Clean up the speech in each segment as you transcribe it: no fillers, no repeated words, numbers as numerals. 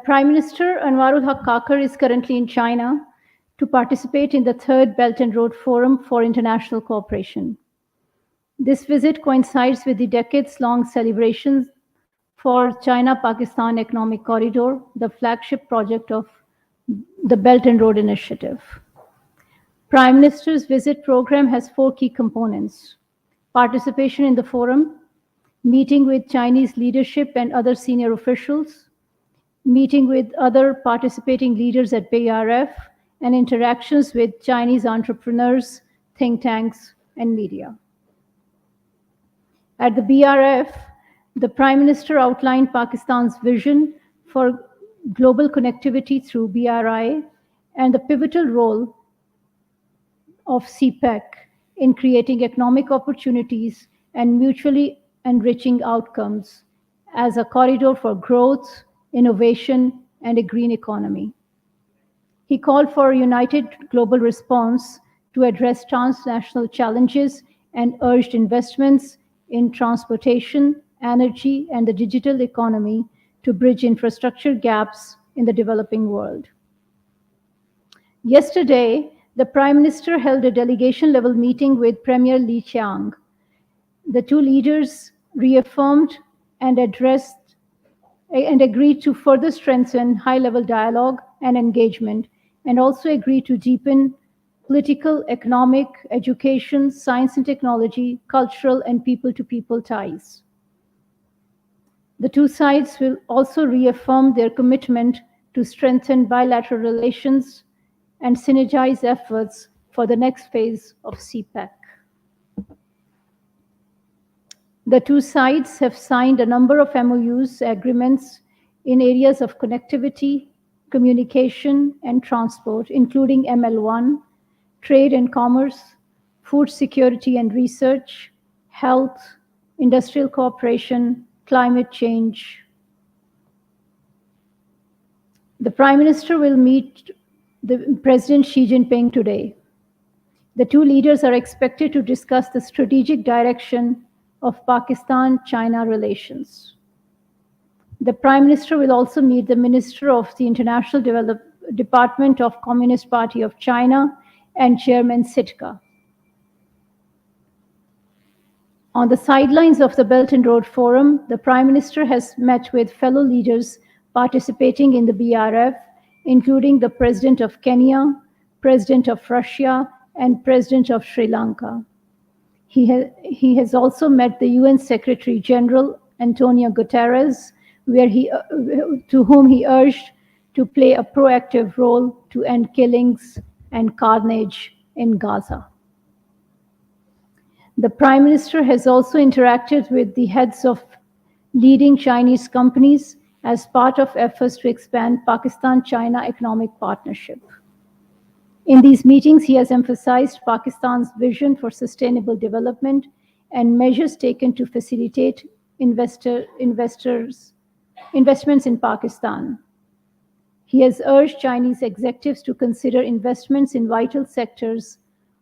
Prime Minister Anwarul Haq Kakar is currently in China to participate in the third Belt and Road Forum for International Cooperation. This visit coincides with the decades-long celebrations for China-Pakistan Economic Corridor, the flagship project of the Belt and Road Initiative. Prime Minister's visit program has four key components: participation in the forum, meeting with Chinese leadership and other senior officials, meeting with other participating leaders at BRF, and interactions with Chinese entrepreneurs, think tanks, and media. At the BRF, the Prime Minister outlined Pakistan's vision for global connectivity through BRI and the pivotal role of CPEC in creating economic opportunities and mutually enriching outcomes as a corridor for growth, innovation, and a green economy. He called for a united global response to address transnational challenges and urged investments in transportation, energy, and the digital economy to bridge infrastructure gaps in the developing world. Yesterday, the Prime Minister held a delegation-level meeting with Premier Li Qiang. The two leaders reaffirmed and agreed to further strengthen high-level dialogue and engagement, and also agreed to deepen political, economic, education, science and technology, cultural, and people-to-people ties. The two sides will also reaffirm their commitment to strengthen bilateral relations and synergize efforts for the next phase of CPEC. The two sides have signed a number of MOUs agreements in areas of connectivity, communication, and transport, including ML1, trade and commerce, food security and research, health, industrial cooperation, climate change. The Prime Minister will meet the President Xi Jinping today. The two leaders are expected to discuss the strategic direction of Pakistan-China relations. The Prime Minister will also meet the Minister of the International Department of Communist Party of China and Chairman Sitka. On the sidelines of the Belt and Road Forum, the Prime Minister has met with fellow leaders participating in the BRF, including the President of Kenya, President of Russia, and President of Sri Lanka. He has also met the UN Secretary General Antonio Guterres, to whom he urged to play a proactive role to end killings and carnage in Gaza. The Prime Minister has also interacted with the heads of leading Chinese companies as part of efforts to expand Pakistan-China economic partnership. In these meetings, he has emphasized Pakistan's vision for sustainable development and measures taken to facilitate investments in Pakistan. He has urged Chinese executives to consider investments in vital sectors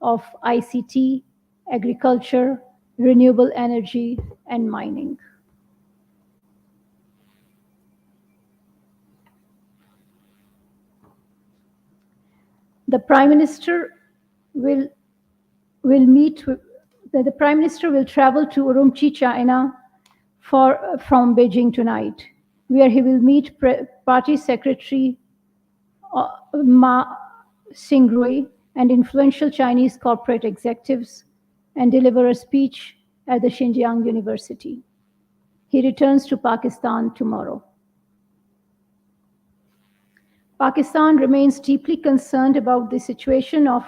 of ICT, agriculture, renewable energy, and mining. The Prime Minister will travel to Urumqi, China from Beijing tonight, where he will meet Party Secretary Ma Xingrui and influential Chinese corporate executives and deliver a speech at the Xinjiang University. He returns to Pakistan tomorrow. Pakistan remains deeply concerned about the situation of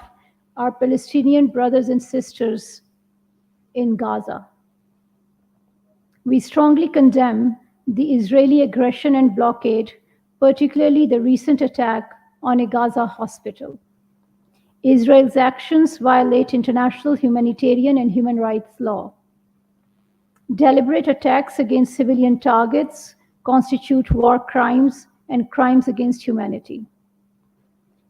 our Palestinian brothers and sisters in Gaza. We strongly condemn the Israeli aggression and blockade, particularly the recent attack on a Gaza hospital. Israel's actions violate international humanitarian and human rights law. Deliberate attacks against civilian targets constitute war crimes and crimes against humanity.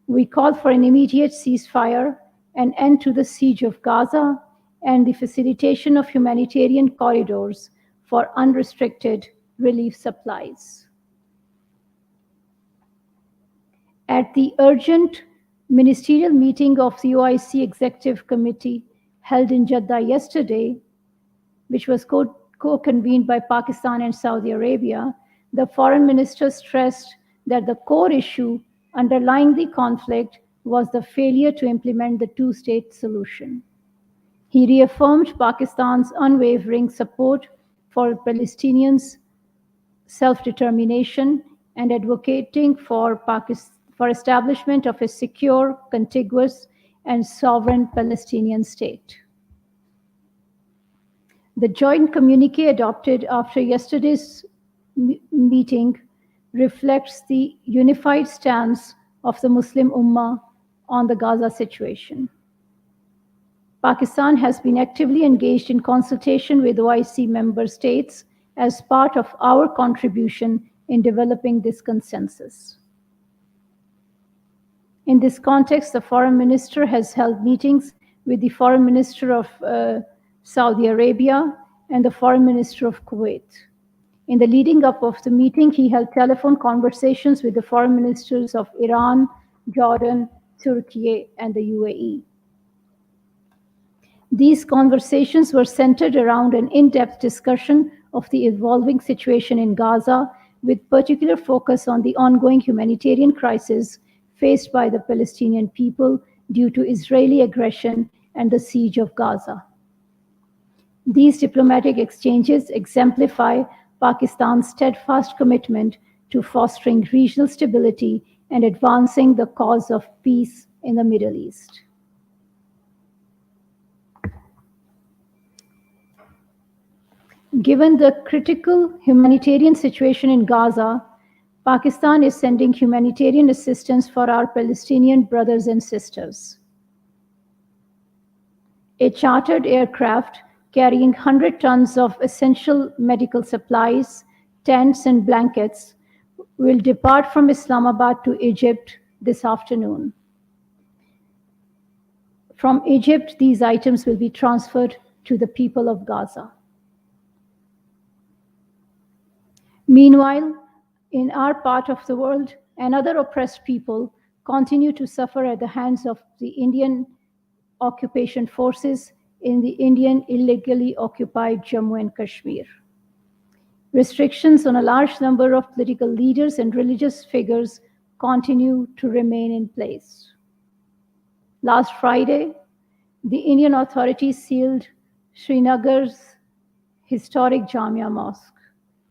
We call for an immediate ceasefire, an end to the siege of Gaza, and the facilitation of humanitarian corridors for unrestricted relief supplies. At the urgent ministerial meeting of the OIC Executive Committee held in Jeddah yesterday, which was co-convened by Pakistan and Saudi Arabia, the foreign minister stressed that the core issue underlying the conflict was the failure to implement the two-state solution. He reaffirmed Pakistan's unwavering support for Palestinians' self-determination and advocating for establishment of a secure, contiguous, and sovereign Palestinian state. The joint communique adopted after yesterday's meeting reflects the unified stance of the Muslim Ummah on the Gaza situation. Pakistan has been actively engaged in consultation with OIC member states as part of our contribution in developing this consensus. In this context, the foreign minister has held meetings with the foreign minister of Saudi Arabia and the foreign minister of Kuwait. In the leading up of the meeting, he held telephone conversations with the foreign ministers of Iran, Jordan, Turkey, and the UAE. These conversations were centered around an in-depth discussion of the evolving situation in Gaza, with particular focus on the ongoing humanitarian crisis faced by the Palestinian people due to Israeli aggression and the siege of Gaza. These diplomatic exchanges exemplify Pakistan's steadfast commitment to fostering regional stability and advancing the cause of peace in the Middle East. Given the critical humanitarian situation in Gaza, Pakistan is sending humanitarian assistance for our Palestinian brothers and sisters. A chartered aircraft carrying 100 tons of essential medical supplies, tents, and blankets will depart from Islamabad to Egypt this afternoon. From Egypt, these items will be transferred to the people of Gaza. Meanwhile, in our part of the world, another oppressed people continue to suffer at the hands of the Indian occupation forces in the Indian illegally occupied Jammu and Kashmir. Restrictions on a large number of political leaders and religious figures continue to remain in place. Last Friday, the Indian authorities sealed Srinagar's historic Jamia Mosque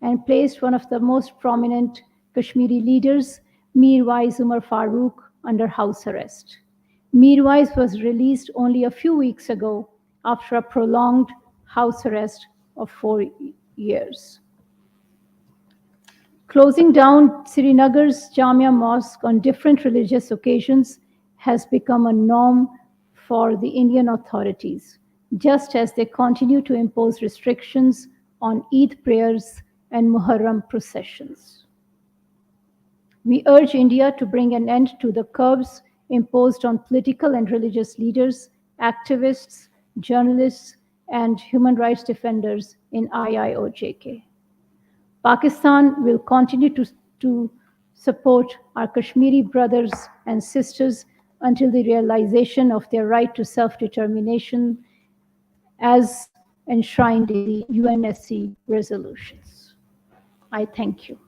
and placed one of the most prominent Kashmiri leaders, Mirwais Umar Farooq, under house arrest. Mirwais was released only a few weeks ago after a prolonged house arrest of 4 years. Closing down Srinagar's Jamia Mosque on different religious occasions has become a norm for the Indian authorities, just as they continue to impose restrictions on Eid prayers and Muharram processions. We urge India to bring an end to the curbs imposed on political and religious leaders, activists, journalists, and human rights defenders in IIOJK. Pakistan will continue to support our Kashmiri brothers and sisters until the realization of their right to self-determination as enshrined in the UNSC resolutions. I thank you.